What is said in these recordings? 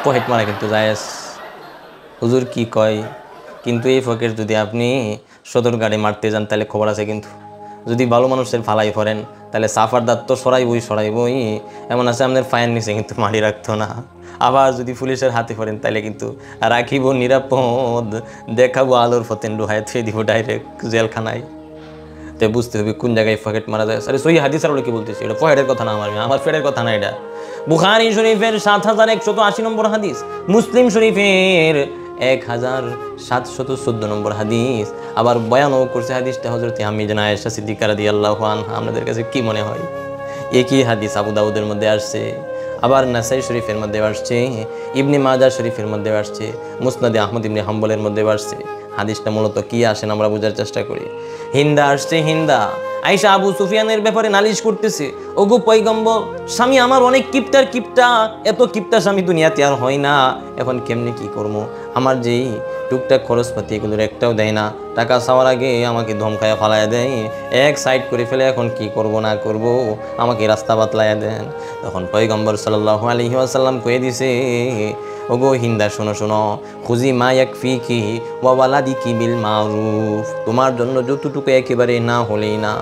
Pocket মারা কিন্তু জায়েজ। হুজুর কি কয়, কিন্তু এই পকেট যদি আপনি সদর গাড়ি মারতে যান তাহলে খবর আছে। কিন্তু যদি ভালো মানুষের ফালাই ফরেন তাহলে সাফার দাঁত তো সরাইবই। এমন আছে আপনার ফাইন নিচে কিন্তু মারি রাখতো না। আবার যদি পুলিশের হাতে পড়েন তাহলে কিন্তু রাখিব নিরাপদ, দেখাবো আলোর ফতেন ডুহায় থুয়ে দিব ডাইরেক্ট জেলখানায়। তো বুঝতে হবে কোন জায়গায় পকেট মারা যায়। আরে সহি হাদিস আর কি বলতেছি, এটা পকেটের কথা না, আমার ফেরের কথা না। এটা বুখারী শরীফের ৭১৮০ নম্বর হাদিস, মুসলিম শরীফের ১৭১৪ নম্বর হাদিস। আবার বয়ানও করছে হাদিসটা হযরত আম্মা আয়েশা সিদ্দিকা রাদিয়াল্লাহু আনহা। আপনাদের কাছে কি মনে হয় একই হাদিস আবু দাউদের মধ্যে আসছে, আবার নাসাই শরীফের মধ্যে আসছে, ইবনে মাজাহ শরীফের মধ্যে আসছে, মুসনাদে আহমদ ইবনে হাম্বলের মধ্যে আসছে। হাদিসটা মূলত কি আসেন আমরা বোঝার চেষ্টা করি। হিন্দা আসছে, হিন্দা আয়েশা আবু সুফিয়ানের ব্যাপারে নালিশ করতেছে, ওগো পয়গম্বর, স্বামী আমার অনেক কিপটা, এত কিপটা স্বামী দুনিয়াতে আর হয় না, এখন কেমনে কি করবো, আমার যেই টুকটাক খরচপাতি এগুলোর একটাও দেয় না, টাকা চাওয়ার আগে আমাকে ধমকায়া ফালাইয়া দেয়, এক সাইড করে ফেলে, এখন কি করব না করব, আমাকে রাস্তা বাতলাইয়া দেন। তখন পয়গম্বর সাল্লাল্লাহু আলাইহি ওয়াসাল্লাম কয়ে দিছে, ওগো হিন্দা শোনো শোনো, খুজি মা ইয়াকফিকি ওয়া ওয়ালাদিকি বিল মারুফ, তোমার জন্য যতটুকু একেবারে না হলেই না,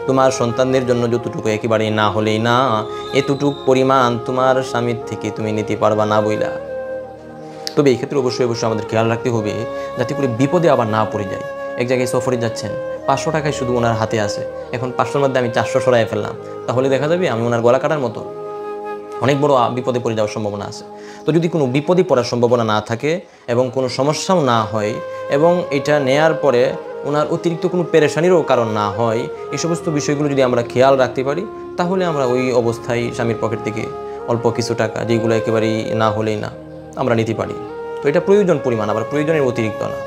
তোমার সন্তানদের জন্য যতটুকু একেবারে না হলেই না, এতটুক পরিমাণ তোমার স্বামীর থেকে তুমি নিতে পারবা না বইলা। তবে এই ক্ষেত্রে অবশ্যই আমাদের খেয়াল রাখতে হবে যাতে করে বিপদে আবার না পড়ে যায়। এক জায়গায় সফরে যাচ্ছেন, 500 টাকায় শুধু ওনার হাতে আছে, এখন 500-র মধ্যে আমি 400 সরাই ফেললাম, তাহলে দেখা যাবে আমি ওনার গলা কাটার মতো, অনেক বড় বিপদে পড়ে যাওয়ার সম্ভাবনা আছে। তো যদি কোনো বিপদে পড়ার সম্ভাবনা না থাকে এবং কোনো সমস্যাও না হয় এবং এটা নেয়ার পরে ওনার অতিরিক্ত কোনো পেরেশানিরও কারণ না হয়, এই সমস্ত বিষয়গুলো যদি আমরা খেয়াল রাখতে পারি, তাহলে আমরা ওই অবস্থায় স্বামীর পকেট থেকে অল্প কিছু টাকা, যেগুলো একেবারেই না হলেই না, আমরা নিতে পারি। তো এটা প্রয়োজন পরিমাণ, আবার প্রয়োজনের অতিরিক্ত না।